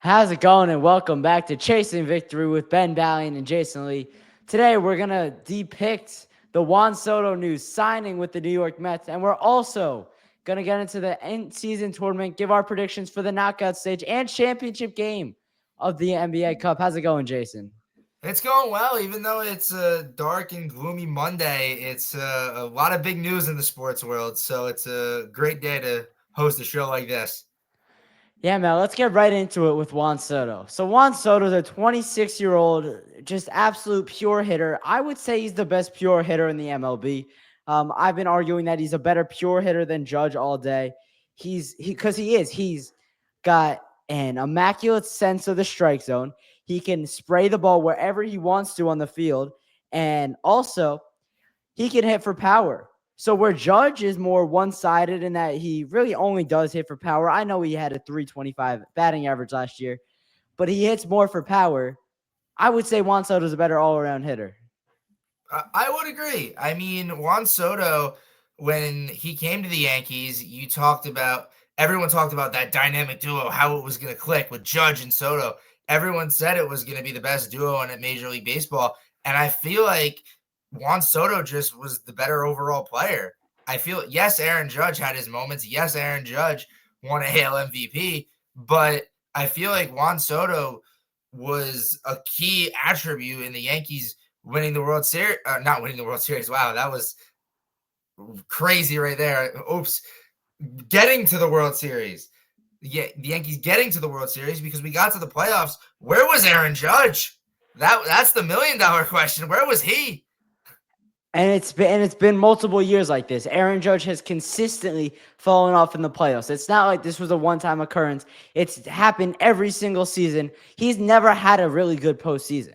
How's it going? And welcome back to Chasing Victory with Ben Ballion and Jason Lee. Today, we're going to depict the Juan Soto news signing with the New York Mets, and we're also going to get into the end-season tournament, give our predictions for the knockout stage and championship game of the NBA Cup. How's it going, Jason? It's going well, even though it's a dark and gloomy Monday. It's a lot of big news in the sports world, so it's a great day to host a show like this. Yeah, man, let's get right into it with Juan Soto. So Juan Soto is a 26-year-old, just absolute pure hitter. I would say he's the best pure hitter in the MLB. I've been arguing that he's a better pure hitter than Judge all day. He's got an immaculate sense of the strike zone. He can spray the ball wherever he wants to on the field, and also he can hit for power. So where Judge is more one-sided in that he really only does hit for power. I know he had a 325 batting average last year, but he hits more for power. I would say Juan Soto is a better all-around hitter. I would agree. I mean, Juan Soto, when he came to the Yankees, everyone talked about that dynamic duo, how it was going to click with Judge and Soto. Everyone said it was going to be the best duo in Major League Baseball. And I feel like Juan Soto just was the better overall player. Yes, Aaron Judge had his moments. Yes, Aaron Judge won a AL MVP, but I feel like Juan Soto was a key attribute in the Yankees winning the World Series, not winning the World Series. Wow, that was crazy right there. Oops. Getting to the World Series. Yeah, the Yankees getting to the World Series because we got to the playoffs. Where was Aaron Judge? That's the $1 million question. Where was he? And it's been multiple years like this. Aaron Judge has consistently fallen off in the playoffs. It's not like this was a one-time occurrence. It's happened every single season. He's never had a really good postseason.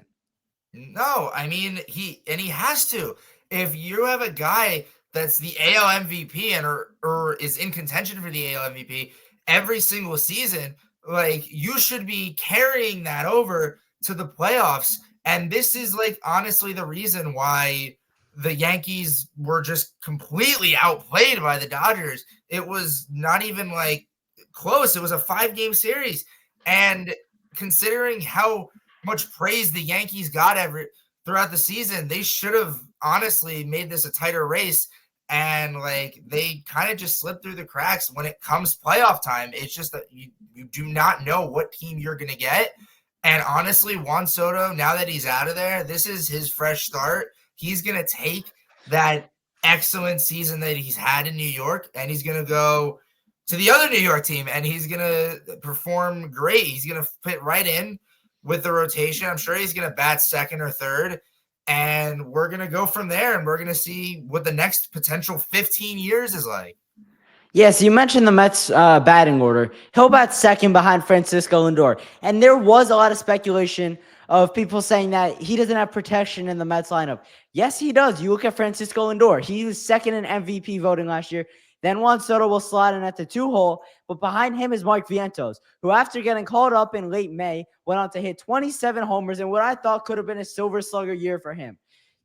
No, I mean he has to. If you have a guy that's the AL MVP and or is in contention for the AL MVP every single season, like you should be carrying that over to the playoffs. And this is like honestly the reason why the Yankees were just completely outplayed by the Dodgers. It was not even like close. It was a 5-game series. And considering how much praise the Yankees got throughout the season, they should have honestly made this a tighter race. And like they kind of just slipped through the cracks when it comes playoff time. It's just that you do not know what team you're going to get. And honestly, Juan Soto, now that he's out of there, this is his fresh start. He's going to take that excellent season that he's had in New York and he's going to go to the other New York team and he's going to perform great. He's going to fit right in with the rotation. I'm sure he's going to bat second or third. And we're going to go from there and we're going to see what the next potential 15 years is like. Yes, you mentioned the Mets batting order. He'll bat second behind Francisco Lindor. And there was a lot of speculation of people saying that he doesn't have protection in the Mets lineup. Yes, he does. You look at Francisco Lindor. He was second in MVP voting last year. Then Juan Soto will slide in at the 2-hole. But behind him is Mark Vientos, who after getting called up in late May, went on to hit 27 homers in what I thought could have been a silver slugger year for him.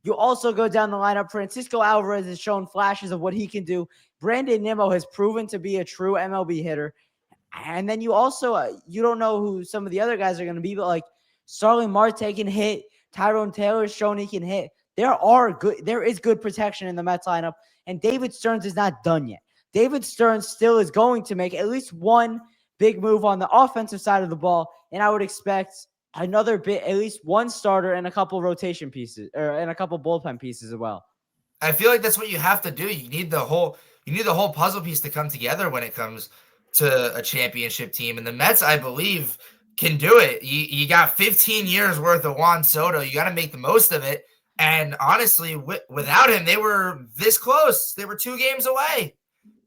You also go down the lineup. Francisco Alvarez has shown flashes of what he can do. Brandon Nimmo has proven to be a true MLB hitter. And then you also, you don't know who some of the other guys are going to be, but like Starling Marte can hit. Tyrone Taylor's shown he can hit. There is good protection in the Mets lineup. And David Stearns is not done yet. David Stearns still is going to make at least one big move on the offensive side of the ball. And I would expect another bit, at least one starter and a couple rotation pieces and a couple bullpen pieces as well. I feel like that's what you have to do. You need the whole puzzle piece to come together when it comes to a championship team. And the Mets, I believe, can do it. You got 15 years worth of Juan Soto. You got to make the most of it. And honestly, without him, they were this close. They were 2 games away.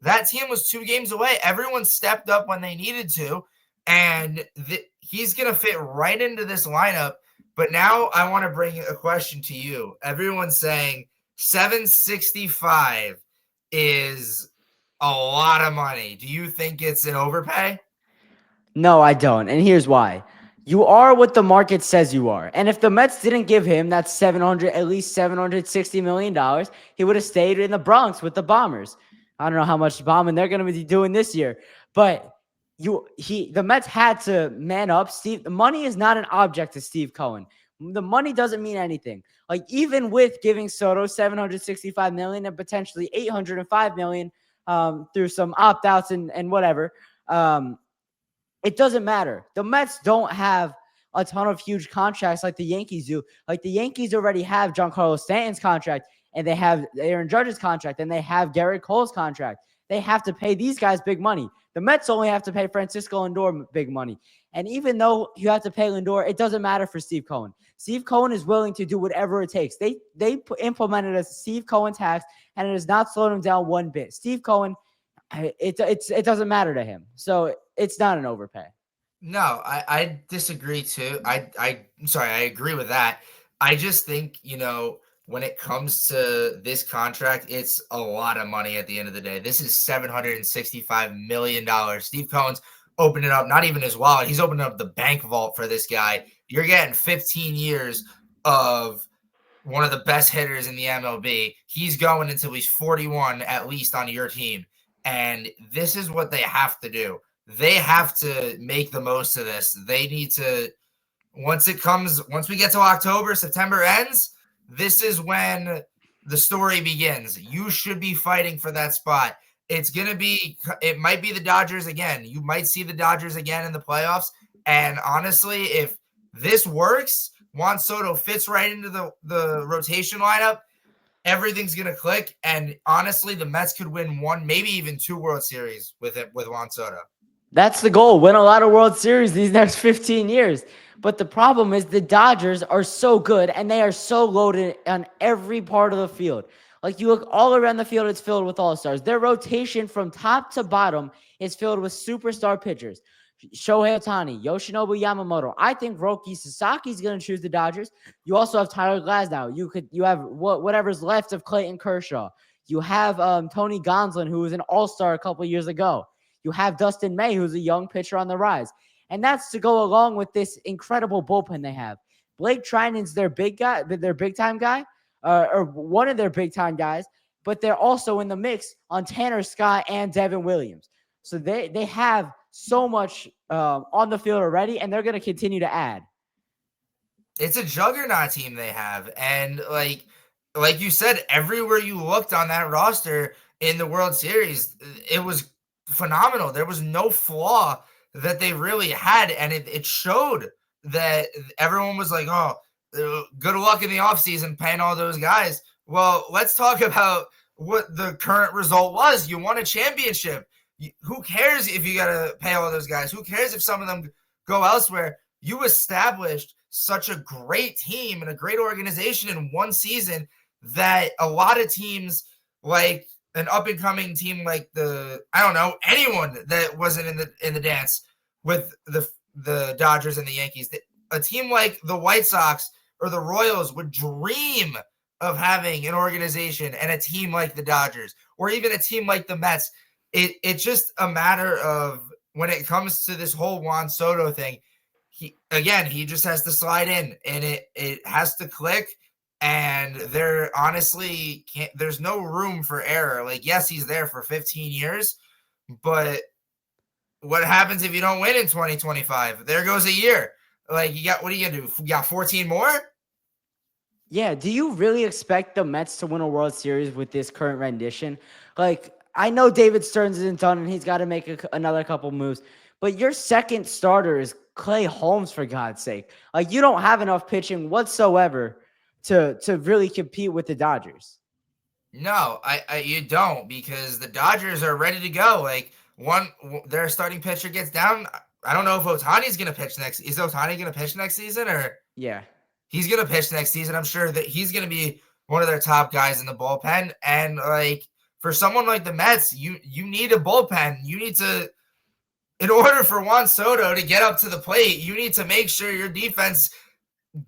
That team was 2 games away. Everyone stepped up when they needed to. And he's going to fit right into this lineup. But now I want to bring a question to you. Everyone's saying $765 is a lot of money. Do you think it's an overpay? No, I don't. And here's why. You are what the market says you are. And if the Mets didn't give him that at least $760 million, he would have stayed in the Bronx with the Bombers. I don't know how much bombing they're going to be doing this year. But the Mets had to man up. The money is not an object to Steve Cohen. The money doesn't mean anything. Like, even with giving Soto $765 million and potentially $805 million through some opt-outs and whatever, it doesn't matter. The Mets don't have a ton of huge contracts like the Yankees do. Like, the Yankees already have Giancarlo Stanton's contract, and they have Aaron Judge's contract, and they have Garrett Cole's contract. They have to pay these guys big money. The Mets only have to pay Francisco Lindor big money. And even though you have to pay Lindor, it doesn't matter for Steve Cohen. Steve Cohen is willing to do whatever it takes. They implemented a Steve Cohen tax, and it has not slowed him down one bit. Steve Cohen, it doesn't matter to him. So it's not an overpay. No, I disagree too. I'm sorry, I agree with that. I just think, when it comes to this contract, it's a lot of money at the end of the day. This is $765 million. Steve Cohen's opening up, not even his wallet, he's opening up the bank vault for this guy. You're getting 15 years of one of the best hitters in the MLB. He's going until he's 41 at least on your team. And this is what they have to do. They have to make the most of this. They need to, once we get to October, September ends, this is when the story begins. You should be fighting for that spot. It might be the Dodgers again. You might see the Dodgers again in the playoffs. And honestly, if this works, Juan Soto fits right into the rotation lineup, everything's going to click. And honestly, the Mets could win one, maybe even two World Series with Juan Soto. That's the goal. Win a lot of World Series these next 15 years. But the problem is the Dodgers are so good, and they are so loaded on every part of the field. Like, you look all around the field, it's filled with all-stars. Their rotation from top to bottom is filled with superstar pitchers. Shohei Ohtani, Yoshinobu Yamamoto. I think Roki Sasaki is going to choose the Dodgers. You also have Tyler Glasnow. You have whatever's left of Clayton Kershaw. You have Tony Gonsolin, who was an all-star a couple years ago. You have Dustin May, who's a young pitcher on the rise. And that's to go along with this incredible bullpen they have. Blake Trinan's their big-time guy, or one of their big-time guys, but they're also in the mix on Tanner Scott and Devin Williams. So they have so much on the field already, and they're going to continue to add. It's a juggernaut team they have. And like you said, everywhere you looked on that roster in the World Series, it was phenomenal. There was no flaw that they really had, and it showed that everyone was like, oh, good luck in the offseason paying all those guys. Well, let's talk about what the current result was. You won a championship. Who cares if you got to pay all those guys? Who cares if some of them go elsewhere? You established such a great team and a great organization in one season that a lot of teams, like an up-and-coming team like anyone that wasn't in the dance with the Dodgers and the Yankees, a team like the White Sox or the Royals would dream of having an organization and a team like the Dodgers, or even a team like the Mets. It's just a matter of, when it comes to this whole Juan Soto thing, he just has to slide in, and it has to click. And there honestly there's no room for error. Like, yes, he's there for 15 years, but what happens if you don't win in 2025? There goes a year. Like, what are you going to do? You got 14 more? Yeah. Do you really expect the Mets to win a World Series with this current rendition? Like, I know David Stearns isn't done, and he's got to make another couple moves, but your second starter is Clay Holmes, for God's sake. Like, you don't have enough pitching whatsoever to really compete with the Dodgers. No, you don't, because the Dodgers are ready to go. Like, their starting pitcher gets down. I don't know if Ohtani's going to pitch next. Is Ohtani going to pitch next season? Or yeah, he's going to pitch next season. I'm sure that he's going to be one of their top guys in the bullpen. And like, for someone like the Mets, you need a bullpen. You need to, in order for Juan Soto to get up to the plate, you need to make sure your defense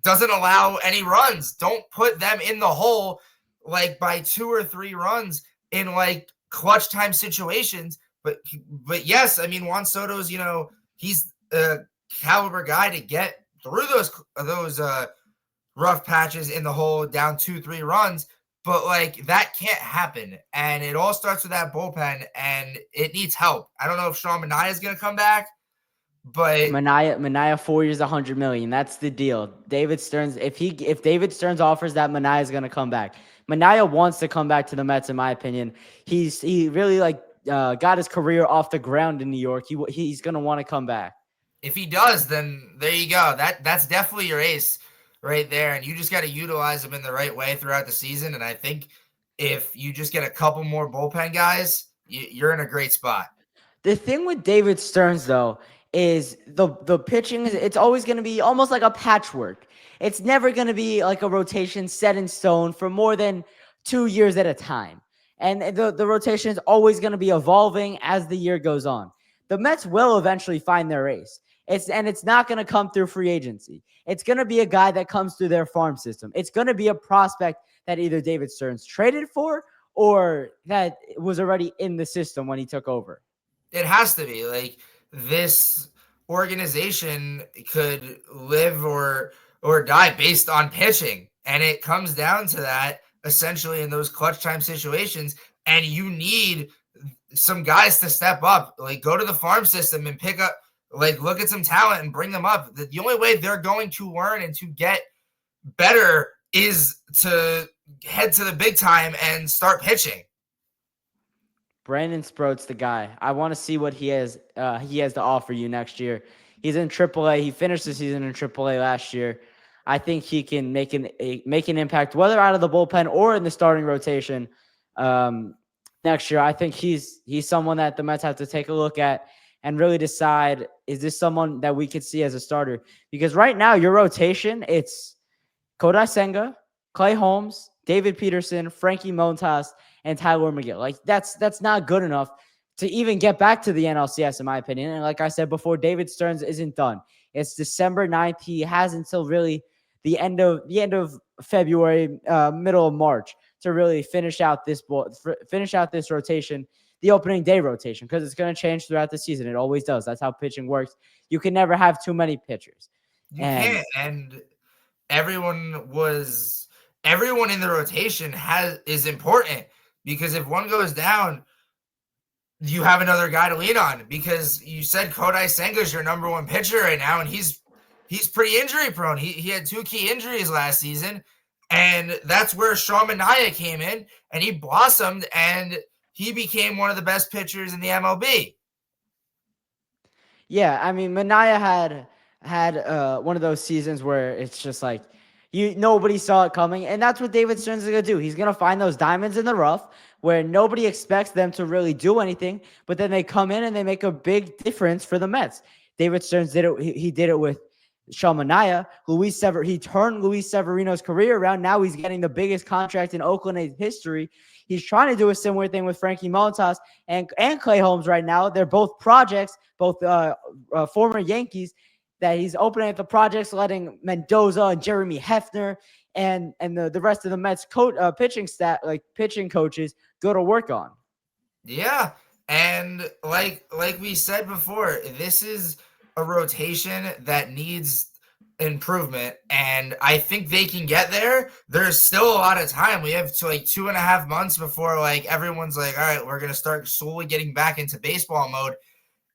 doesn't allow any runs. Don't put them in the hole like by 2 or 3 runs in like clutch time situations. But yes, I mean, Juan Soto's, he's a caliber guy to get through those rough patches in the hole down 2-3 runs. but like that can't happen. And it all starts with that bullpen, and it needs help. I don't know if Sean Manaea is going to come back, but Manaea 4 years, 100 million. That's the deal. David Stearns, if David Stearns offers that, Manaea is going to come back. Manaea wants to come back to the Mets, in my opinion. He really got his career off the ground in New York. He's going to want to come back. if he does, then there you go. That's definitely your ace right there, and you just got to utilize him in the right way throughout the season. And I think if you just get a couple more bullpen guys, you're in a great spot. The thing with David Stearns, though, is the pitching it's always going to be almost like a patchwork. It's never going to be like a rotation set in stone for more than 2 years at a time. And the rotation is always going to be evolving as the year goes on. The Mets will eventually find their ace. It's not going to come through free agency. It's going to be a guy that comes through their farm system. It's going to be a prospect that either David Stearns traded for or that was already in the system when he took over. It has to be. Like, this organization could live or die based on pitching, and it comes down to that essentially in those clutch time situations. And you need some guys to step up, like go to the farm system and pick up, like look at some talent and bring them up. The only way they're going to learn and to get better is to head to the big time and start pitching. Brandon Sproat's the guy. I want to see what he has to offer you next year. He's in AAA. He finished the season in AAA last year. I think he can make an impact, whether out of the bullpen or in the starting rotation next year. I think he's someone that the Mets have to take a look at and really decide, is this someone that we could see as a starter? Because right now, your rotation, it's Kodai Senga, Clay Holmes, David Peterson, Frankie Montas, and Tyler McGill. Like, that's not good enough to even get back to the NLCS, in my opinion. And like I said before, David Stearns isn't done. It's December 9th. He has until really the end of February, middle of March, to really finish out this rotation, the opening day rotation, because it's going to change throughout the season. It always does. That's how pitching works. You can never have too many pitchers. You can't. And everyone in the rotation is important, because if one goes down, you have another guy to lean on. Because you said Kodai Senga is your number one pitcher right now, and he's pretty injury prone. He had 2 key injuries last season, and that's where Sean Manaea came in, and he blossomed, and he became one of the best pitchers in the MLB. Yeah, I mean, Manaea had one of those seasons where it's just like nobody saw it coming, and that's what David Stearns is gonna do. He's gonna find those diamonds in the rough where nobody expects them to really do anything, but then they come in and they make a big difference for the Mets. David Stearns did it. He did it with Sean Manaea. He turned Luis Severino's career around. Now he's getting the biggest contract in Oakland history. He's trying to do a similar thing with Frankie Montas and Clay Holmes right now. They're both projects, both former Yankees, that he's opening up the projects, letting Mendoza and Jeremy Hefner and the rest of the Mets pitching staff, like pitching coaches, go to work on. Yeah, and like we said before, this is a rotation that needs improvement, and I think they can get there. There's still a lot of time. We have 2.5 months before everyone's like, all right, we're gonna start slowly getting back into baseball mode,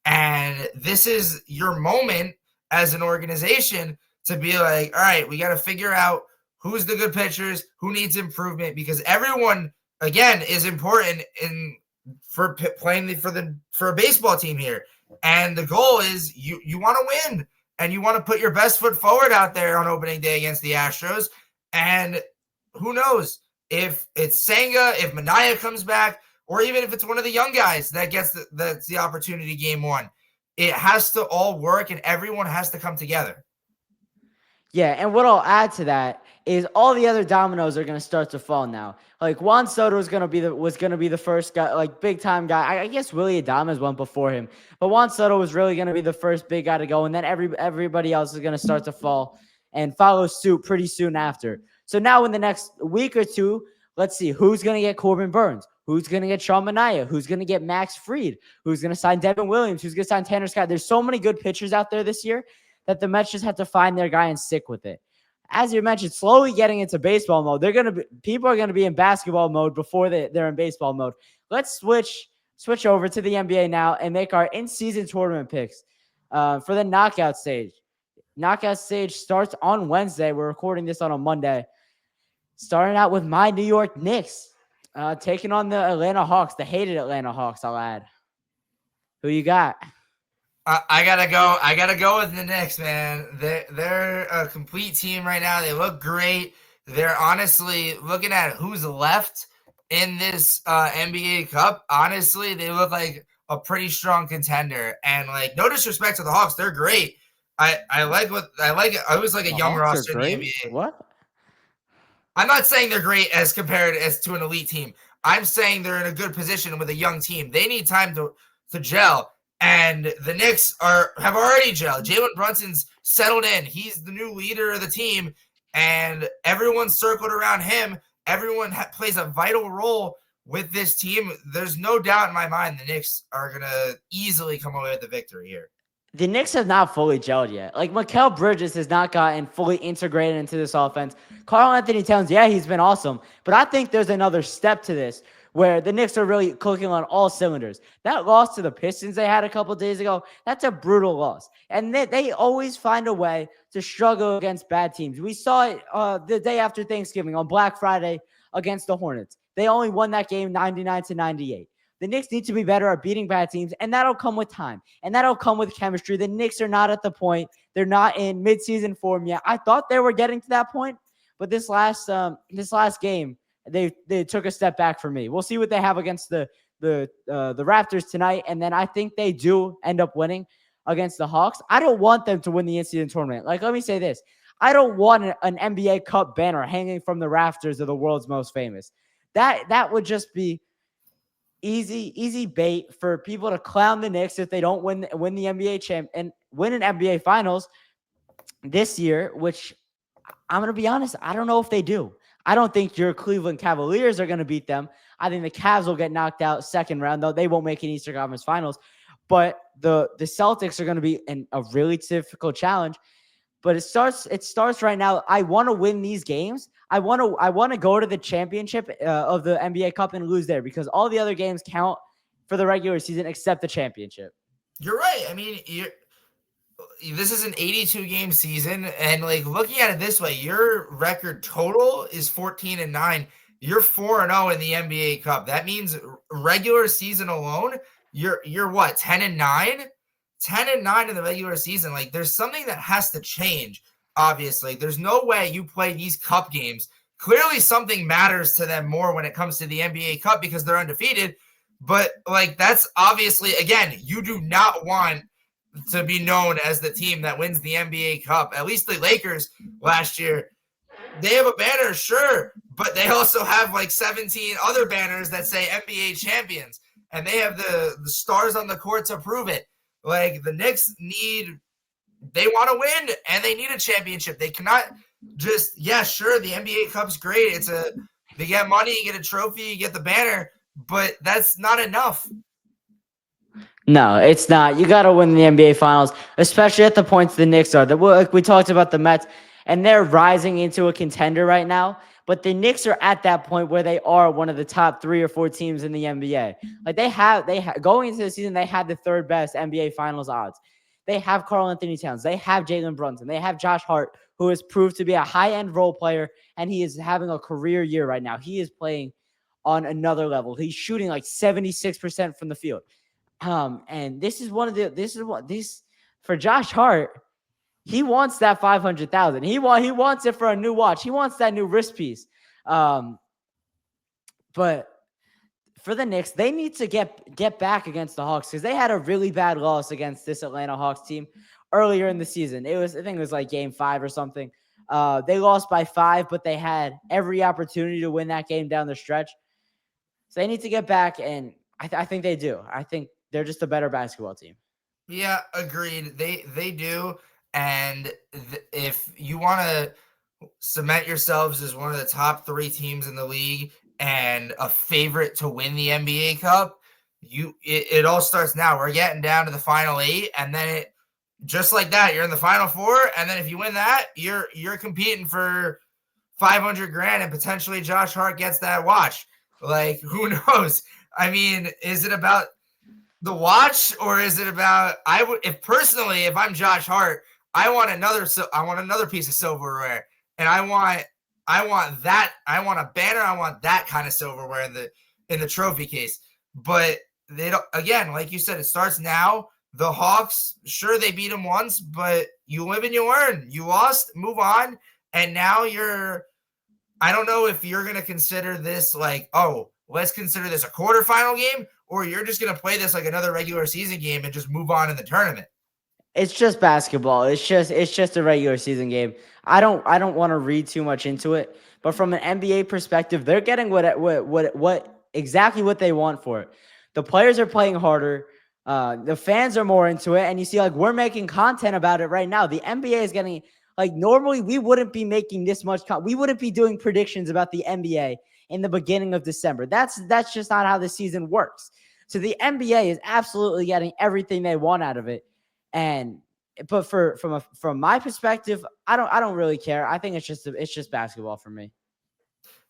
and this is your moment as an organization to be like, all right, we got to figure out who's the good pitchers, who needs improvement, because everyone, again, is important for playing for a baseball team here. And the goal is you want to win, and you want to put your best foot forward out there on opening day against the Astros. And who knows if it's Senga, if Manaea comes back, or even if it's one of the young guys that gets that's the opportunity game one. It has to all work, and everyone has to come together. Yeah, and what I'll add to that is all the other dominoes are going to start to fall now. Like Juan Soto was going to be the first guy, like big time guy. I guess Willy Adames went before him, but Juan Soto was really going to be the first big guy to go, and then everybody else is going to start to fall and follow suit pretty soon after. So now in the next week or two, let's see who's going to get Corbin Burns. Who's going to get Sean Manaea? Who's going to get Max Fried? Who's going to sign Devin Williams? Who's going to sign Tanner Scott? There's so many good pitchers out there this year that the Mets just have to find their guy and stick with it. as you mentioned, slowly getting into baseball mode. People are gonna be in basketball mode before they're in baseball mode. Let's switch over to the NBA now and make our in-season tournament picks for the knockout stage. Knockout stage starts on Wednesday. We're recording this on a Monday. Starting out with my New York Knicks taking on the Atlanta Hawks, the hated Atlanta Hawks, I'll add. Who you got? I gotta go. I gotta go with the Knicks, man. They're a complete team right now. They look great. They're honestly looking at who's left in this NBA Cup. Honestly, they look like a pretty strong contender. And like, no disrespect to the Hawks, they're great. I like what I like. I was like a young roster in the NBA. What? I'm not saying they're great as compared as to an elite team. I'm saying they're in a good position with a young team. They need time to gel. And the Knicks have already gelled. Jalen Brunson's settled in. He's the new leader of the team, and everyone's circled around him. Everyone plays a vital role with this team. There's no doubt in my mind the Knicks are going to easily come away with the victory here. The Knicks have not fully gelled yet. Like, Mikal Bridges has not gotten fully integrated into this offense. Karl-Anthony Towns, yeah, he's been awesome. But I think there's another step to this where the Knicks are really clicking on all cylinders. That loss to the Pistons they had a couple days ago, that's a brutal loss. And they always find a way to struggle against bad teams. We saw it the day after Thanksgiving on Black Friday against the Hornets. They only won that game 99-98. The Knicks need to be better at beating bad teams, and that'll come with time, and that'll come with chemistry. The Knicks are not at the point. They're not in midseason form yet. I thought they were getting to that point, but this last game, they took a step back for me. We'll see what they have against the Raptors tonight, and then I think they do end up winning against the Hawks. I don't want them to win the in-season tournament. Like, let me say this. I don't want an NBA Cup banner hanging from the rafters of the world's most famous. That would just be easy bait for people to clown the Knicks if they don't win the NBA champ and win an NBA Finals this year, which I'm going to be honest, I don't know if they do. I don't think your Cleveland Cavaliers are going to beat them. I think the Cavs will get knocked out second round, though they won't make an Eastern Conference Finals. But the Celtics are going to be a really difficult challenge. But it starts right now. I want to win these games. I want to go to the championship of the NBA Cup and lose there because all the other games count for the regular season except the championship. You're right. I mean, this is an 82-game season, and like looking at it this way, your record total is 14-9. You're 4-0 in the NBA Cup. That means regular season alone, you're what, 10-9? 10-9 in the regular season. Like, there's something that has to change. Obviously, there's no way you play these cup games. Clearly, something matters to them more when it comes to the NBA Cup because they're undefeated. But like, that's obviously, again, you do not want to be known as the team that wins the NBA Cup. At least the Lakers last year, they have a banner, sure, but they also have like 17 other banners that say NBA champions, and they have the stars on the court to prove it. Like, the Knicks they want to win, and they need a championship. They cannot just, yeah, sure, the NBA Cup's great. They get money, you get a trophy, you get the banner, but that's not enough. No, it's not. You got to win the NBA Finals, especially at the points the Knicks are. Like we talked about the Mets, and they're rising into a contender right now. But the Knicks are at that point where they are one of the top 3 or 4 teams in the NBA. Like they have going into the season, they had the third best NBA Finals odds. They have Karl-Anthony Towns. They have Jalen Brunson. They have Josh Hart, who has proved to be a high-end role player, and he is having a career year right now. He is playing on another level. He's shooting like 76% from the field. And this is for Josh Hart. He wants that 500,000. He wants it for a new watch. He wants that new wrist piece. But for the Knicks, they need to get back against the Hawks because they had a really bad loss against this Atlanta Hawks team earlier in the season. I think it was like game 5 or something. They lost by 5, but they had every opportunity to win that game down the stretch. So they need to get back, and I think they do. I think they're just a better basketball team. Yeah, agreed. They do. And if you want to cement yourselves as one of the top 3 teams in the league and a favorite to win the NBA Cup, it all starts now. We're getting down to the final 8, and then just like that, you're in the Final Four, and then if you win that, you're competing for 500 grand, and potentially Josh Hart gets that watch. Like, who knows? I mean, is it about the watch, or is it about if I'm Josh Hart, I want another piece of silverware, and I want a banner, I want that kind of silverware in the trophy case. But they don't, again, like you said, it starts now. The Hawks, sure, they beat them once, but you live and you learn. You lost, move on, and now I don't know if you're going to consider this like, oh, let's consider this a quarterfinal game, or you're just going to play this like another regular season game and just move on in the tournament. It's just basketball. It's just a regular season game. I don't want to read too much into it, but from an NBA perspective, they're getting what exactly what they want for it. The players are playing harder. The fans are more into it, and you see, like, we're making content about it right now. The NBA is getting, like, normally we wouldn't be making this much. We wouldn't be doing predictions about the NBA in the beginning of December. That's just not how the season works. So the NBA is absolutely getting everything they want out of it. And but from my perspective, I don't really care. I think it's just basketball for me.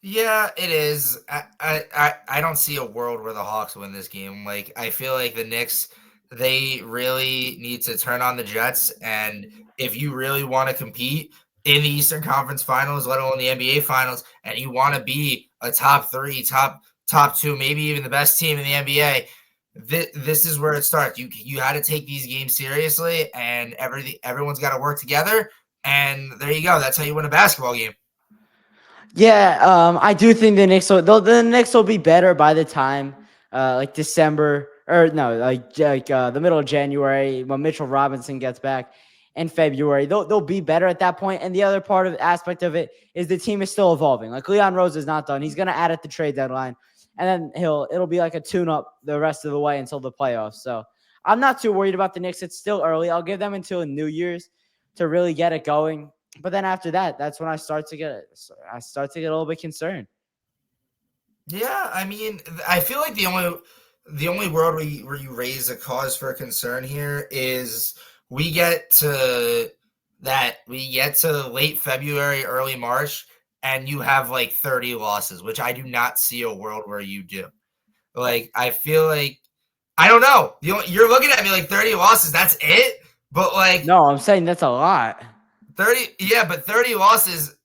Yeah, it is. I don't see a world where the Hawks win this game. Like, I feel like the Knicks, they really need to turn on the Jets. And if you really want to compete in the Eastern Conference Finals, let alone the NBA Finals, and you want to be a top three, top two, maybe even the best team in the NBA, this is where it starts. You had to take these games seriously, and everyone's got to work together. And there you go. That's how you win a basketball game. Yeah, I do think the Knicks will be better by the time like December, or no, like the middle of January when Mitchell Robinson gets back in February. They'll be better at that point. And the other part of aspect of it is the team is still evolving. Like, Leon Rose is not done. He's gonna add at the trade deadline, and then it'll be like a tune up the rest of the way until the playoffs. So I'm not too worried about the Knicks. It's still early. I'll give them until New Year's to really get it going. But then after that, that's when I start to get a little bit concerned. Yeah, I mean, I feel like the only world where you raise a cause for concern here is we get to late February, early March, and you have like 30 losses, which I do not see a world where you do. Like, I feel like, I don't know. You're looking at me like 30 losses, that's it? But like, No, I'm saying that's a lot. 30, yeah, but 30 losses,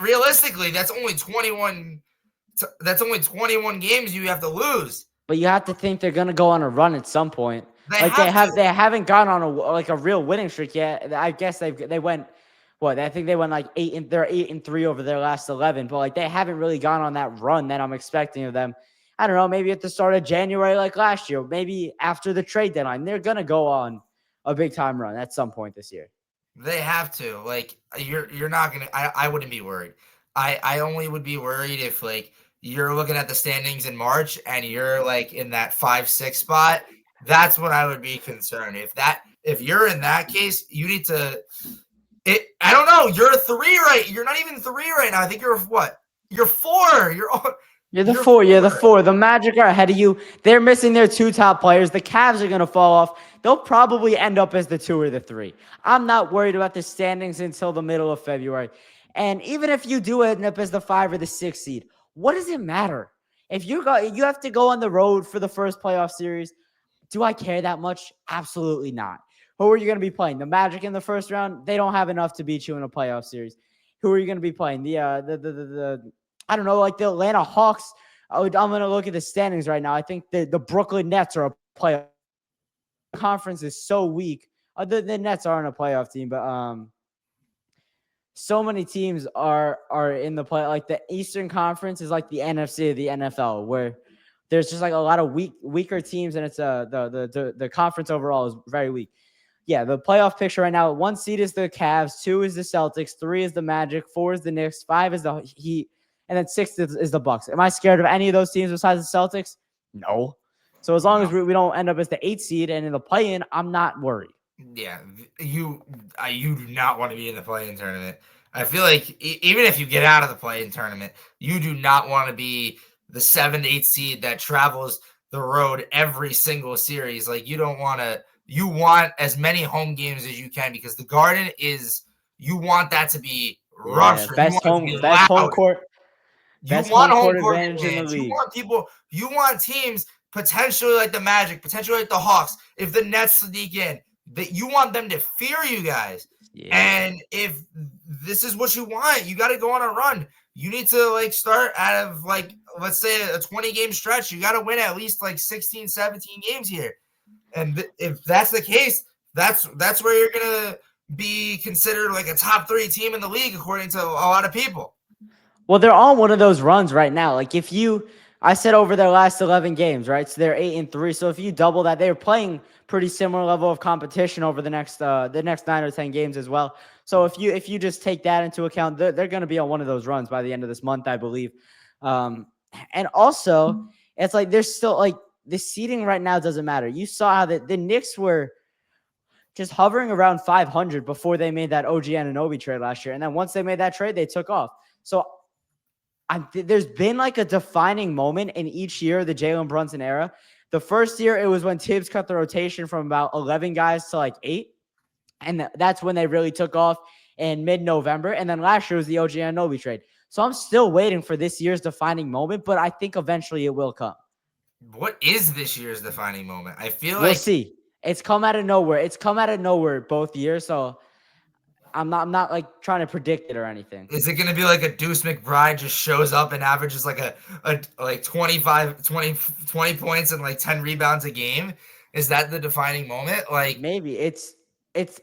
realistically, that's only 21 games you have to lose. But you have to think they're gonna go on a run at some point. They Like, have to. they haven't gone on a real winning streak yet. I guess they went what, I think they went like they're 8-3 over their last 11, but like they haven't really gone on that run that I'm expecting of them. I don't know, maybe at the start of January like last year, maybe after the trade deadline, they're gonna go on a big time run at some point this year. They have to. Like, you're not gonna. I wouldn't be worried. I only would be worried if, like, you're looking at the standings in March and you're like in that 5-6 spot. That's when I would be concerned. If you're in that case, you need to. I don't know. You're 3 right. You're not even 3 right now. I think you're what? You're 4. You're the You're 4. You're the 4. 4. The Magic are ahead of you. They're missing their 2 top players. The Cavs are going to fall off. They'll probably end up as the 2 or the 3. I'm not worried about the standings until the middle of February. And even if you do end up as the 5 or the 6 seed, what does it matter? If you have to go on the road for the first playoff series. Do I care that much? Absolutely not. Who are you going to be playing? The Magic in the first round? They don't have enough to beat you in a playoff series. Who are you going to be playing? The I don't know, like the Atlanta Hawks. I'm going to look at the standings right now. I think the Brooklyn Nets are a playoff. The conference is so weak. The Nets aren't a playoff team, but so many teams are in the play. Like, the Eastern Conference is like the NFC of the NFL, where there's just like a lot of weaker teams, and it's the conference overall is very weak. Yeah, the playoff picture right now: 1 seed is the Cavs, 2 is the Celtics, 3 is the Magic, 4 is the Knicks, 5 is the Heat, and then 6 is the Bucks. Am I scared of any of those teams besides the Celtics? No. So as long as we don't end up as the 8 seed and in the play-in, I'm not worried. Yeah, you do not want to be in the play-in tournament. I feel like even if you get out of the play-in tournament, you do not want to be the 7-8 seed that travels the road every single series. Like, you don't want to you want as many home games as you can because the Garden is, you want that to be Yeah, ruptured. You want it to be best home loud. court, You best want home home court court advantage in the advantage. league. You want teams potentially like the Magic, potentially like the Hawks, if the Nets sneak in, that you want them to fear you guys. Yeah. And if this is what you want, you got to go on a run. You need to like start out of like, let's say a 20 game stretch. You got to win at least like 16, 17 games here. And if that's the case, that's where you're going to be considered like a top 3 team in the league, according to a lot of people. Well, they're on one of those runs right now. Like I said over their last 11 games, right? So they're 8-3. So if you double that, they're playing pretty similar level of competition over the next 9 or 10 games as well. So if you just take that into account, they're going to be on one of those runs by the end of this month, I believe. And also, it's like there's still like the seeding right now doesn't matter. You saw how the Knicks were just hovering around 500 before they made that OG Anunoby trade last year, and then once they made that trade, they took off. So there's been like a defining moment in each year of the Jalen Brunson era. The first year, it was when Tibbs cut the rotation from about 11 guys to like 8. And that's when they really took off in mid-November. And then last year was the OG Anunoby trade. So I'm still waiting for this year's defining moment, but I think eventually it will come. What is this year's defining moment? I feel We'll like see. It's come out of nowhere. It's come out of nowhere both years. So I'm not like trying to predict it or anything. is it going to be like a Deuce McBride just shows up and averages like a like 25, 20 points and like 10 rebounds a game? Is that the defining moment? Like Maybe it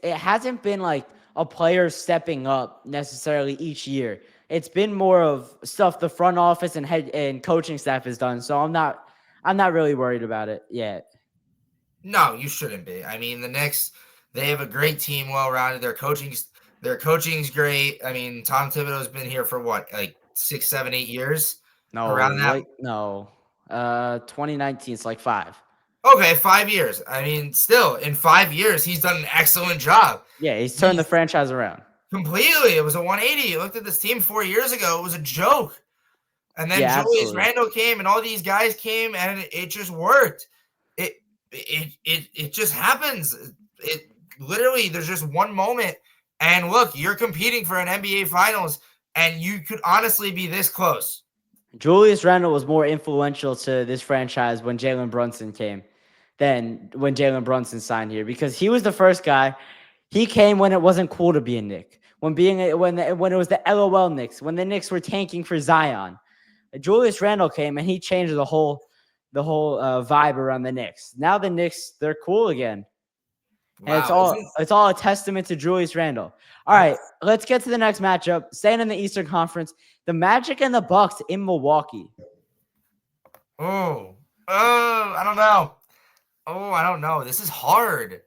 hasn't been like a player stepping up necessarily each year. It's been more of stuff the front office and head and coaching staff has done. So I'm not really worried about it yet. no, you shouldn't be. I mean, the Knicks, they have a great team, well rounded. Their coaching's great. I mean, Tom Thibodeau's been here for what, like 6, 7, 8 years? Around that. No. 2019 is like 5. Okay, 5 years. I mean, still in 5 years, he's done an excellent job. Yeah, he's turned the franchise around. Completely. It was a 180. You looked at this team 4 years ago, it was a joke. And then Yeah, Julius absolutely. Randle came and all these guys came and it just worked. It just happens. It literally, there's just one moment and look, you're competing for an NBA finals and you could honestly be this close. Julius Randle was more influential to this franchise when Jalen Brunson came than when Jalen Brunson signed here because he was the first guy. He came when it wasn't cool to be a Knick, when it was the LOL Knicks, when the Knicks were tanking for Zion. Julius Randle came and he changed the whole vibe around the Knicks. Now the Knicks, they're cool again. And Wow. it's all a testament to Julius Randle. All right, let's get to the next matchup. Staying in the Eastern Conference, the Magic and the Bucks in Milwaukee. I don't know. I don't know. This is hard.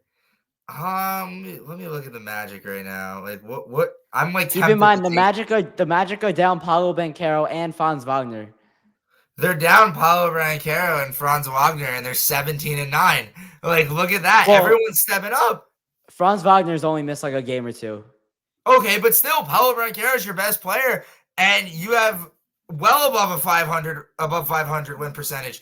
Let me look at the Magic right now. Like what I'm like Keep in mind the Magic are down Paolo Banchero and Franz Wagner. They're down Paolo Banchero and Franz Wagner, and they're 17-9. Like, look at that. Well, everyone's stepping up. Franz Wagner's only missed like a game or 2. Okay, but still, Paolo Banchero is your best player, and you have well above 500 win percentage.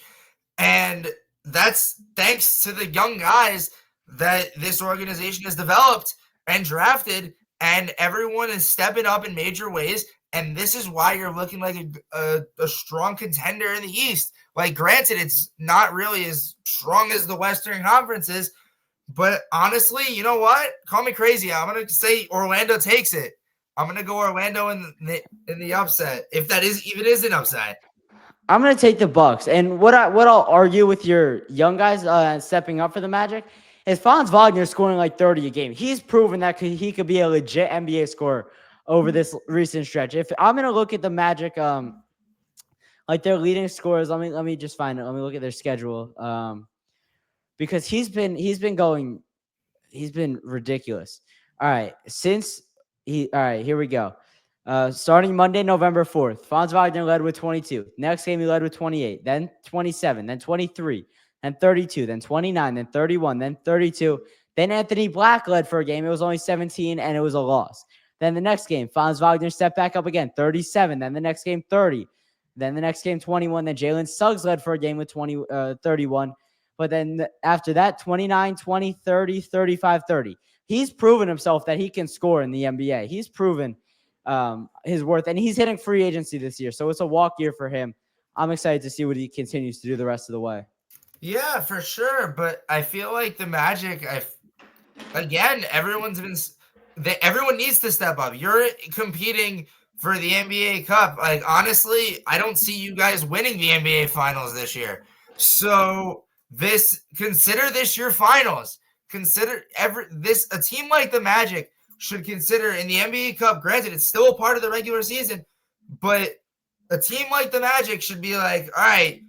And that's thanks to the young guys that this organization has developed and drafted, and everyone is stepping up in major ways. And this is why you're looking like a strong contender in the East. Like, granted, it's not really as strong as the Western Conference is, but honestly, you know what? Call me crazy. I'm gonna say Orlando takes it. I'm gonna go Orlando in the upset, if that even is an upset. I'm gonna take the Bucks. And what I'll argue with your young guys stepping up for the Magic is Franz Wagner scoring like 30 a game. He's proven that he could be a legit NBA scorer over this recent stretch. If I'm gonna look at the Magic, like their leading scorers, let me just find it. Let me look at their schedule. Because he's been ridiculous. All right, here we go. Starting Monday, November 4th, Franz Wagner led with 22. Next game, he led with 28, then 27, then 23, then 32, then 29, then 31, then 32. Then Anthony Black led for a game. It was only 17, and it was a loss. Then the next game, Franz Wagner stepped back up again, 37. Then the next game, 30. Then the next game, 21. Then Jalen Suggs led for a game with 31. But then after that, 29, 20, 30, 35, 30. He's proven himself that he can score in the NBA. He's proven his worth, and he's hitting free agency this year. So it's a walk year for him. I'm excited to see what he continues to do the rest of the way. Yeah, for sure. But I feel like the Magic, again, everyone needs to step up. You're competing for the NBA Cup. Like, honestly, I don't see you guys winning the NBA Finals this year. So consider this your finals. Consider a team like the Magic should consider in the NBA Cup. Granted, it's still a part of the regular season, but a team like the Magic should be like, all right,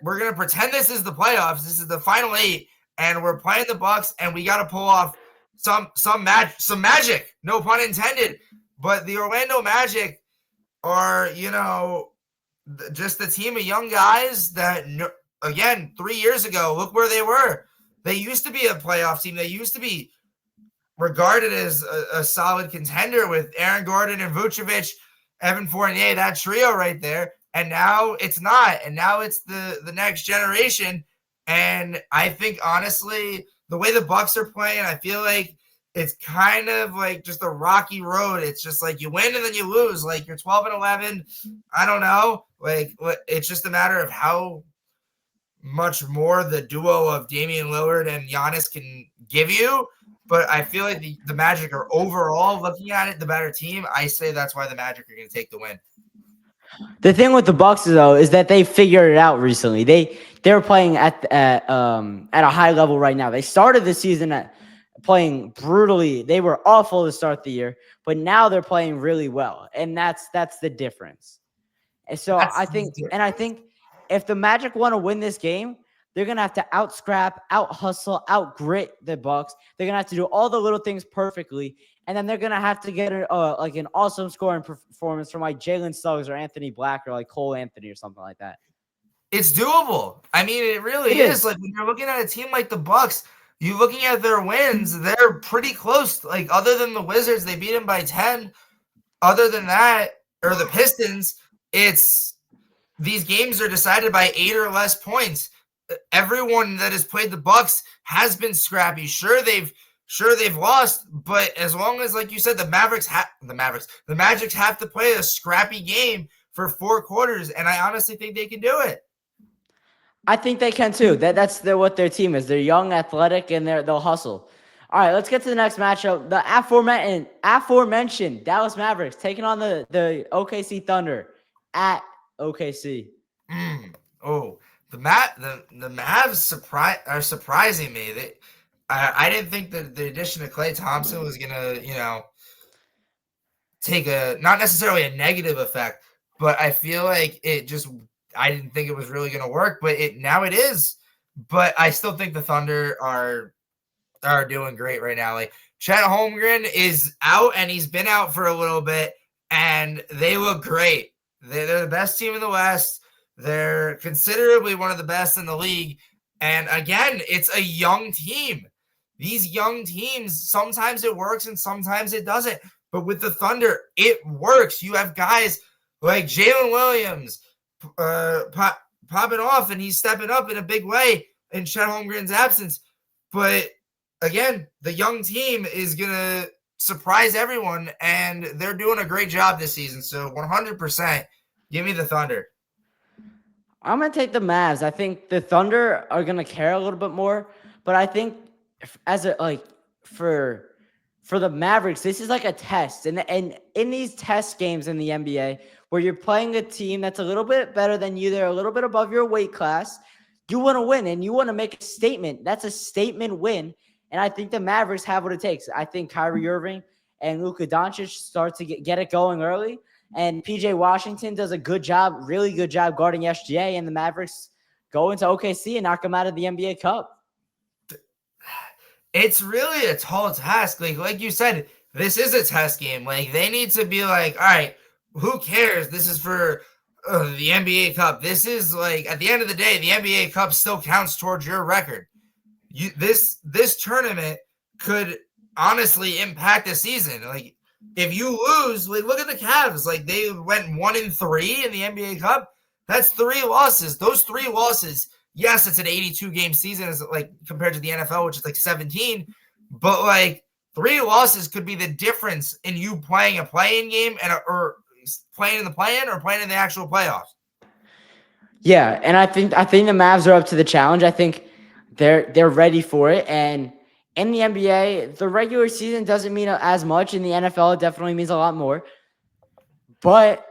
we're gonna pretend this is the playoffs. This is the final 8, and we're playing the Bucks, and we got to pull off some magic. No pun intended. But the Orlando Magic are, just a team of young guys that, again, 3 years ago, look where they were. They used to be a playoff team. They used to be regarded as a solid contender with Aaron Gordon and Vucevic, Evan Fournier, that trio right there. And now it's not. And now it's the next generation. And I think, honestly, the way the Bucks are playing, I feel like it's kind of like just a rocky road. It's just like you win and then you lose. Like, you're 12-11. I don't know. Like, it's just a matter of how much more the duo of Damian Lillard and Giannis can give you. But I feel like the Magic are overall, looking at it, the better team. I say that's why the Magic are going to take the win. The thing with the Bucks, though, is that they figured it out recently. They're playing at a high level right now. They started the season playing brutally. They were awful to start the year, but now they're playing really well, and that's the difference. And so I think if the Magic want to win this game, they're gonna have to out-scrap, out-hustle, out-grit the Bucks. They're gonna have to do all the little things perfectly, and then they're gonna have to get an awesome scoring performance from like Jalen Suggs or Anthony Black or like Cole Anthony or something like that. It's doable. I mean, it really is. Like, when you're looking at a team like the Bucks, you're looking at their wins, they're pretty close. Like, other than the Wizards, they beat them by 10. Other than that, or the Pistons, these games are decided by 8 or less points. Everyone that has played the Bucks has been scrappy. Sure, they've lost, but as long as, like you said, the Magic have to play a scrappy game for 4 quarters, and I honestly think they can do it. I think they can too. That's what their team is. They're young, athletic, and they'll hustle. All right, let's get to the next matchup. The aforementioned Dallas Mavericks taking on the OKC Thunder at OKC. The Mavs are surprising me. I didn't think that the addition of Klay Thompson was gonna, take not necessarily a negative effect, but I feel like I didn't think it was really gonna work, but now it is. But I still think the Thunder are doing great right now. Like, Chet Holmgren is out, and he's been out for a little bit, and they look great. They're the best team in the West. They're considerably one of the best in the league. And again, it's a young team. These young teams, sometimes it works and sometimes it doesn't. But with the Thunder, it works. You have guys like Jalen Williams popping off, and he's stepping up in a big way in Chet Holmgren's absence. But again, the young team is going to surprise everyone, and they're doing a great job this season. So 100%, give me the Thunder. I'm going to take the Mavs. I think the Thunder are going to care a little bit more, but I think for the Mavericks, this is like a test. And in these test games in the NBA, where you're playing a team that's a little bit better than you, they're a little bit above your weight class, you want to win and you want to make a statement. That's a statement win. And I think the Mavericks have what it takes. I think Kyrie Irving and Luka Doncic start to get it going early. And PJ Washington does a really good job guarding SGA, and the Mavericks go into OKC and knock them out of the NBA Cup. It's really a tall task. Like you said, this is a test game. Like, they need to be like, all right, who cares? This is for the NBA Cup. This is like, at the end of the day, the NBA Cup still counts towards your record. This tournament could honestly impact the season. Like, if you lose, like, look at the Cavs. Like, they went 1-3 in the NBA Cup. That's 3 losses. Those 3 losses Yes, it's an 82 game season, is like compared to the NFL, which is like 17. But like 3 losses could be the difference in you playing a play-in game or playing in the play-in or playing in the actual playoffs. Yeah, and I think the Mavs are up to the challenge. I think they're ready for it. And in the NBA, the regular season doesn't mean as much. In the NFL, it definitely means a lot more. But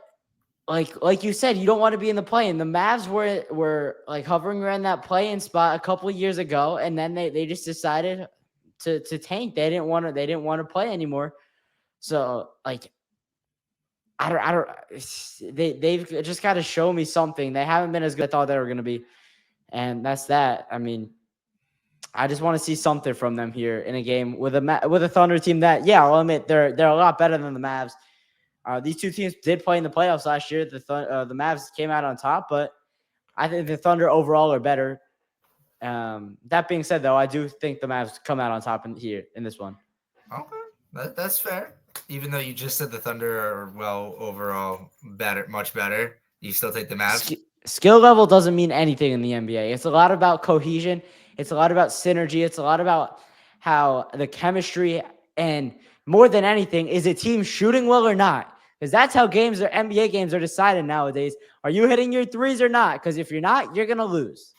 like you said, you don't want to be in the play-in. The Mavs were like hovering around that play-in spot a couple of years ago, and then they just decided to tank. They didn't want to play anymore. So like I don't they've just got to show me something. They haven't been as good as I thought they were going to be. And that's that. I mean, I just want to see something from them here in a game with a Thunder team that, yeah, I'll admit they're a lot better than the Mavs. These two teams did play in the playoffs last year. The Mavs came out on top, but I think the Thunder overall are better. That being said, though, I do think the Mavs come out on top in this one. Okay, that's fair. Even though you just said the Thunder are overall better, much better, you still take the Mavs. Skill level doesn't mean anything in the NBA. It's a lot about cohesion. It's a lot about synergy. It's a lot about how the chemistry and more than anything, is a team shooting well or not? Because that's how NBA games are decided nowadays. Are you hitting your threes or not? Because if you're not, you're going to lose.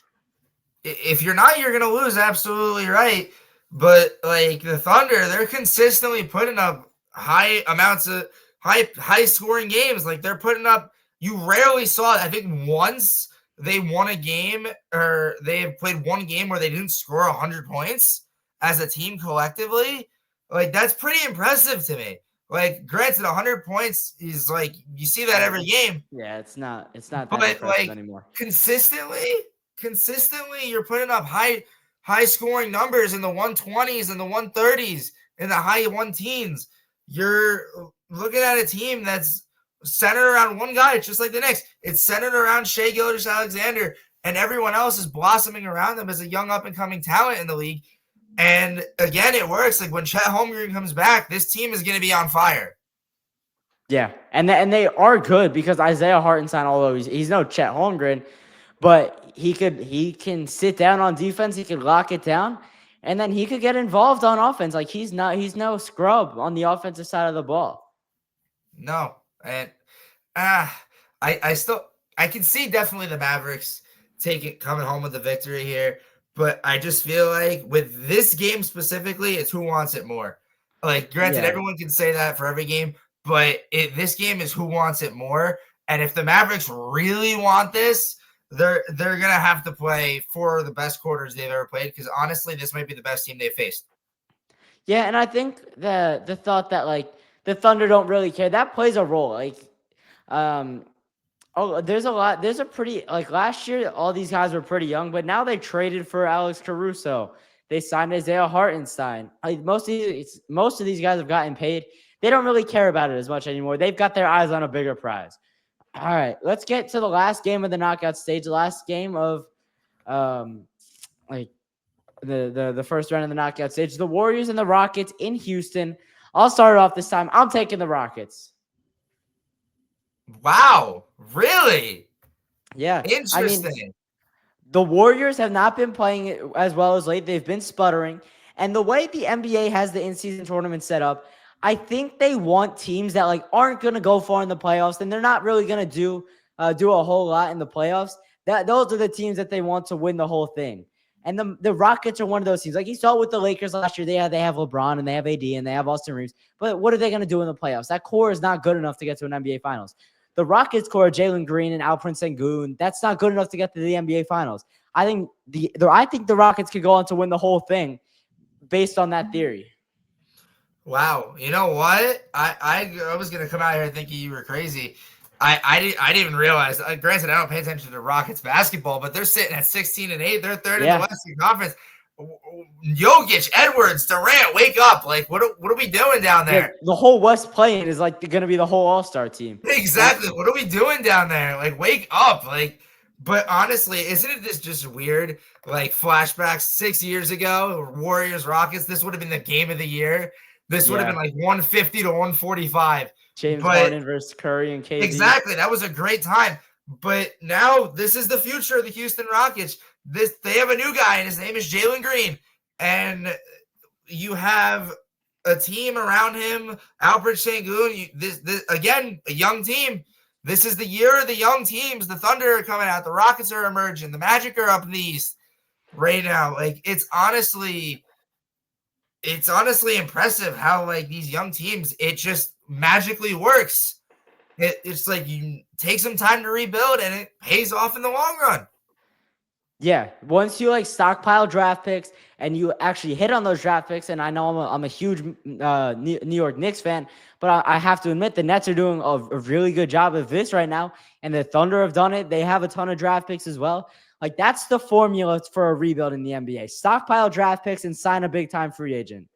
If you're not, you're going to lose. Absolutely right. But like the Thunder, they're consistently putting up high amounts of high scoring games. Like they're putting up, you rarely saw it. I think once they won a game or they have played one game where they didn't score 100 points as a team collectively. Like that's pretty impressive to me. Like granted, 100 points is like, you see that every game. Yeah, it's not that but impressive like anymore. Consistently, you're putting up high scoring numbers in the 120s and the 130s in the high 1-teens. You're looking at a team that's centered around one guy. It's just like the Knicks. It's centered around Shai Gilgeous-Alexander, and everyone else is blossoming around them as a young up-and-coming talent in the league. And again, it works. Like when Chet Holmgren comes back, this team is going to be on fire. Yeah, and they are good because Isaiah Hartenstein, although he's no Chet Holmgren, but he can sit down on defense. He can lock it down, and then he could get involved on offense. Like he's no scrub on the offensive side of the ball. No, and I can see definitely the Mavericks coming home with the victory here, but I just feel like with this game specifically, it's who wants it more. Like, granted, everyone can say that for every game, but this game is who wants it more. And if the Mavericks really want this, they're gonna have to play 4 of the best quarters they've ever played. Because honestly, this might be the best team they've faced. Yeah, and I think the thought that like the Thunder don't really care, that plays a role. Like, there's a pretty, like last year, all these guys were pretty young, but now they traded for Alex Caruso. They signed Isaiah Hartenstein. Like most of these guys have gotten paid. They don't really care about it as much anymore. They've got their eyes on a bigger prize. All right, let's get to the last game of the knockout stage. The last game of, like the first round of the knockout stage. The Warriors and the Rockets in Houston. I'll start it off this time. I'm taking the Rockets. Wow, really? Yeah, interesting. I mean, the Warriors have not been playing as well as late. They've been sputtering, and the way the NBA has the in-season tournament set up, I think they want teams that like aren't going to go far in the playoffs, and they're not really going to do a whole lot in the playoffs. Those are the teams that they want to win the whole thing. And the Rockets are one of those teams. Like you saw with the Lakers last year, they have LeBron and they have AD and they have Austin Reeves. But what are they going to do in the playoffs? That core is not good enough to get to an NBA Finals. The Rockets core, Jalen Green and Alperen Sengun, that's not good enough to get to the NBA Finals. I think the Rockets could go on to win the whole thing based on that theory. Wow, you know what? I was gonna come out here thinking you were crazy. I didn't even realize. Granted, I don't pay attention to Rockets basketball, but they're sitting at 16-8. They're third in the Western Conference. Jokic, Edwards, Durant, wake up! Like, what are we doing down there? Yeah, the whole West playing is like going to be the whole All-Star team. Exactly. What are we doing down there? Like, wake up! Like, but honestly, isn't it just weird? Like flashbacks 6 years ago, Warriors, Rockets. This would have been the game of the year. This would have been like 150 to 145. James Harden versus Curry and KD. Exactly. That was a great time. But now this is the future of the Houston Rockets. they have a new guy, and his name is Jalen Green, and you have a team around him, Alfred Sengun. This again, a young team. This is the year of the young teams. The Thunder are coming out. The Rockets are emerging. The Magic are up in the East right now. Like it's honestly impressive how like these young teams, it just magically works. It's like you take some time to rebuild, and it pays off in the long run. Yeah, once you like stockpile draft picks and you actually hit on those draft picks, and I know I'm a huge New York Knicks fan, but I have to admit the Nets are doing a really good job of this right now, and the Thunder have done it. They have a ton of draft picks as well. Like that's the formula for a rebuild in the NBA: stockpile draft picks and sign a big time free agent,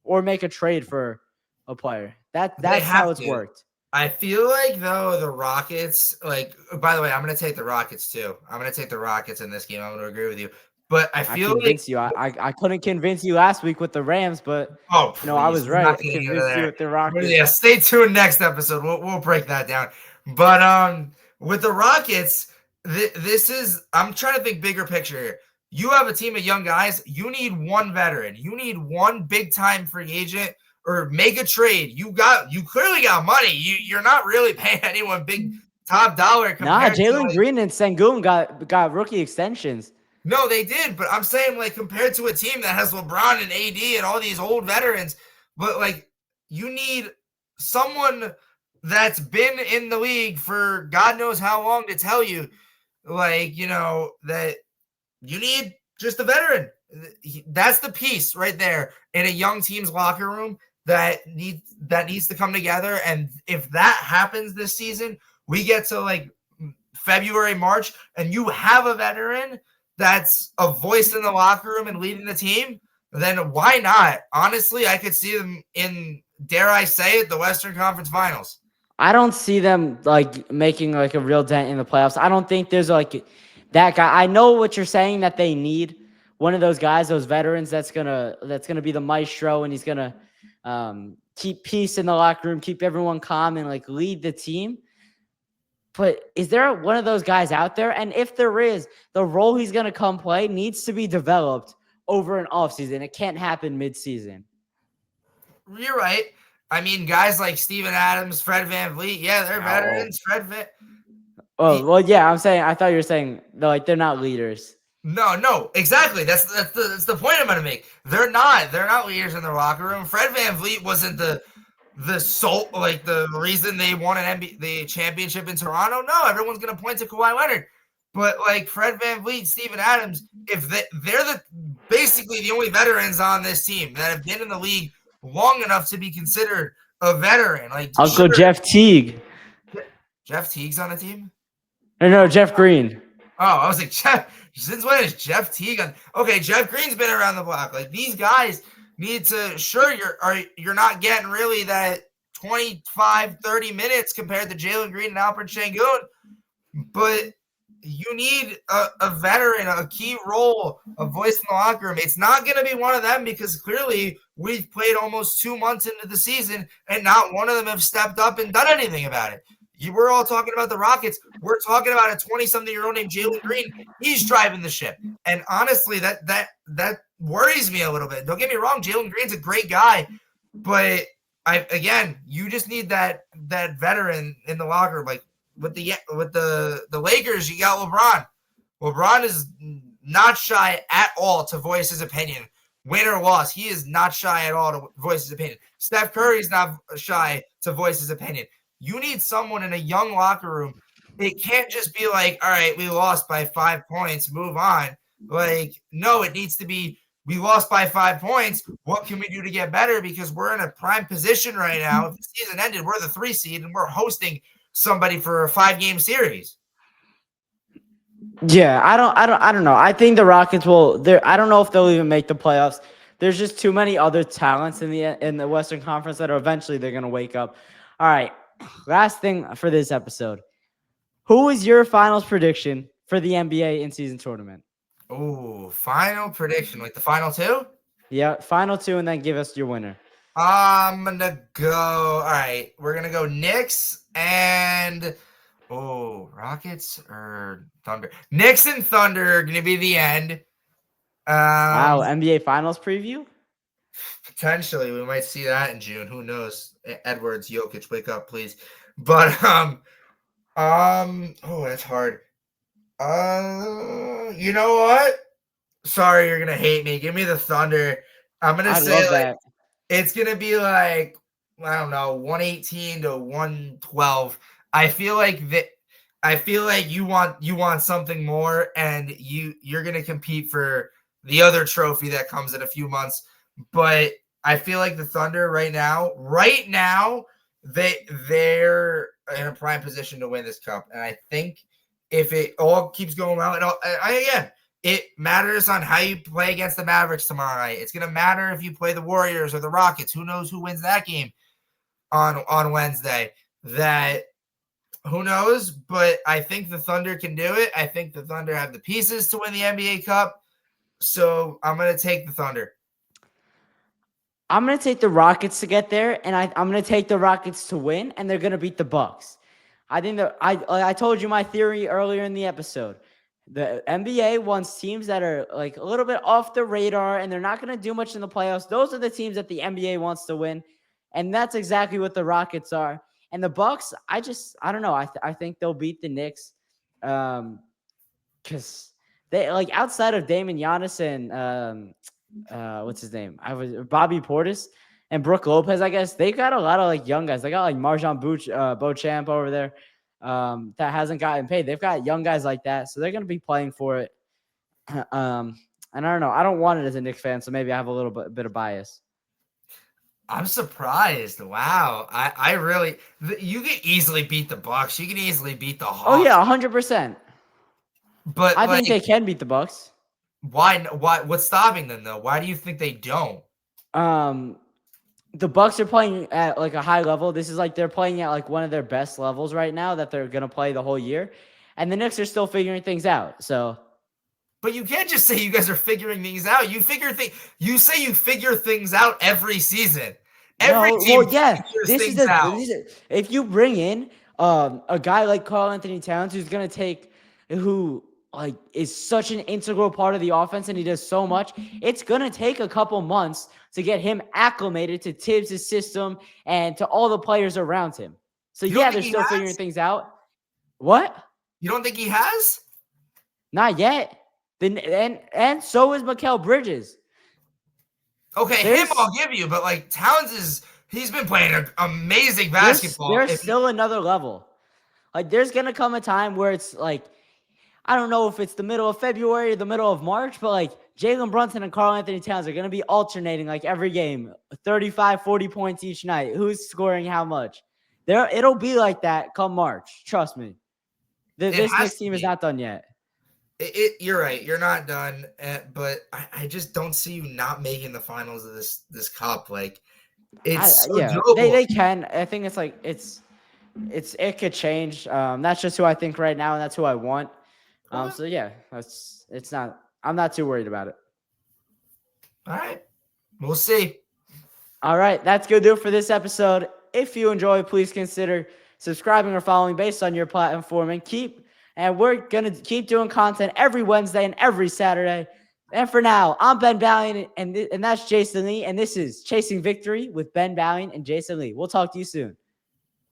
or make a trade for a player. That's how it's worked. I feel like though the Rockets, like by the way, I'm gonna take the Rockets too. I'm gonna take the Rockets in this game. I'm gonna agree with you. But I feel convinced you. I couldn't convince you last week with the Rams, but I was right. I convinced you with the Rockets. Yeah, stay tuned next episode. We'll break that down. But with the Rockets, this is I'm trying to think bigger picture here. You have a team of young guys. You need one veteran. You need one big time free agent. Or make a trade. You clearly got money. You're not really paying anyone big top dollar. Jalen Green and Sengun got rookie extensions. No, they did, but I'm saying like compared to a team that has LeBron and AD and all these old veterans, but like you need someone that's been in the league for God knows how long to tell you, like that you need just a veteran. That's the piece right there in a young team's locker room that needs to come together. And if that happens this season, we get to like February, March, and you have a veteran that's a voice in the locker room and leading the team, then why not? Honestly, I could see them in, dare I say it, the Western Conference Finals. I don't see them like making like a real dent in the playoffs. I don't think there's like that guy. I know what you're saying, that they need one of those guys, those veterans that's gonna be the maestro, and he's gonna keep peace in the locker room, keep everyone calm, and like lead the team. But is there one of those guys out there? And if there is, the role he's gonna come play needs to be developed over an offseason. It can't happen mid-season. You're right. I mean, guys like Steven Adams, Fred VanVleet, yeah, they're veterans. Yeah, I'm saying. I thought you were saying like they're not leaders. No, exactly. That's the point I'm gonna make. They're not leaders in the locker room. Fred VanVleet wasn't the sole, like the reason they won the championship in Toronto. No, everyone's gonna point to Kawhi Leonard, but like Fred VanVleet, Steven Adams, if they're basically the only veterans on this team that have been in the league long enough to be considered a veteran. Like Uncle Jeff Teague. Jeff Teague's on the team? No, Jeff Green. Oh, I was like, since when is Jeff Teague on? Okay, Jeff Green's been around the block. Like these guys need to, sure, you're not getting really that 25, 30 minutes compared to Jalen Green and Alfred Sengun, but you need a veteran, a key role, a voice in the locker room. It's not going to be one of them because clearly we've played almost 2 months into the season and not one of them have stepped up and done anything about it. We're all talking about the Rockets. We're talking about a 20-something-year-old named Jalen Green. He's driving the ship. And honestly, that worries me a little bit. Don't get me wrong. Jalen Green's a great guy. But, you just need that veteran in the locker room. Like, with the Lakers, you got LeBron. LeBron is not shy at all to voice his opinion. Win or loss, he is not shy at all to voice his opinion. Steph Curry's not shy to voice his opinion. You need someone in a young locker room. It can't just be like, all right, we lost by 5 points, move on. Like, no, it needs to be, we lost by 5 points. What can we do to get better? Because we're in a prime position right now. If the season ended, we're the 3 seed and we're hosting somebody for a 5-game series. Yeah, I don't know. I think the Rockets will. I don't know if they'll even make the playoffs. There's just too many other talents in the Western Conference that eventually they're gonna wake up. All right, last thing for this episode. Who is your finals prediction for the NBA in-season tournament? Oh, final prediction, like the final 2? Yeah, final 2, and then give us your winner. I'm gonna go. All right, we're gonna go Knicks and Oh, Rockets or Thunder? Knicks and Thunder are going to be the end. Wow, NBA Finals preview? Potentially, we might see that in June. Who knows? Edwards, Jokic, wake up, please. But oh, that's hard. You know what? Sorry, you're gonna hate me. Give me the Thunder. I'm gonna I say love that. it's gonna be like I don't know, 118 to 112. I feel like that. I feel like you want something more, and you're gonna compete for the other trophy that comes in a few months. But I feel like the Thunder right now, they're in a prime position to win this cup, and I think if it all keeps going well, again, it matters on how you play against the Mavericks tomorrow night. It's gonna matter if you play the Warriors or the Rockets. Who knows who wins that game on Wednesday? That who knows? But I think the Thunder can do it. I think the Thunder have the pieces to win the NBA Cup. So I'm gonna take the Thunder. I'm going to take the Rockets to get there, and I'm going to take the Rockets to win, and they're going to beat the Bucks. I think that I told you my theory earlier in the episode. The NBA wants teams that are like a little bit off the radar, and they're not going to do much in the playoffs. Those are the teams that the NBA wants to win, and that's exactly what the Rockets are. And the Bucks, I don't know. I think they'll beat the Knicks, because they like outside of Damon Giannis and what's his name? Bobby Portis and Brooke Lopez. I guess they got a lot of like young guys. They got like Marjan Beauchamp over there that hasn't gotten paid. They've got young guys like that, so they're gonna be playing for it. And I don't know. I don't want it as a Knicks fan, so maybe I have a little bit of bias. I'm surprised. Wow. I really you can easily beat the Bucks. You can easily beat the Hawks. Oh yeah, 100%. But I think they can beat the Bucks. Why? What's stopping them though? Why do you think they don't? The Bucks are playing at like a high level. This is like they're playing at like one of their best levels right now that they're gonna play the whole year, and the Knicks are still figuring things out. So, but you can't just say you guys are figuring things out. You say you figure things out every season. Every team figures things out. If you bring in a guy like Karl-Anthony Towns who like is such an integral part of the offense and he does so much, it's gonna take a couple months to get him acclimated to Tibbs' system and to all the players around him. So yeah, they're still figuring things out. What? You don't think he has? Not yet. And so is Mikal Bridges. Okay, him I'll give you, but like Towns he's been playing an amazing basketball. There's still another level. Like there's gonna come a time where it's like, I don't know if it's the middle of February or the middle of March, but like Jalen Brunson and Karl-Anthony Towns are going to be alternating like every game, 35, 40 points each night. Who's scoring how much? It'll be like that come March. Trust me. This Knicks team is not done yet. You're right. You're not done. But I just don't see you not making the finals of this cup. Like, it's so doable. They can. I think it's like it could change. That's just who I think right now, and that's who I want. So yeah, I'm not too worried about it. All right. We'll see. All right. That's going to do it for this episode. If you enjoy, please consider subscribing or following based on your platform and we're going to keep doing content every Wednesday and every Saturday. And for now, I'm Ben Ballion and that's Jason Lee. And this is Chasing Victory with Ben Ballion and Jason Lee. We'll talk to you soon.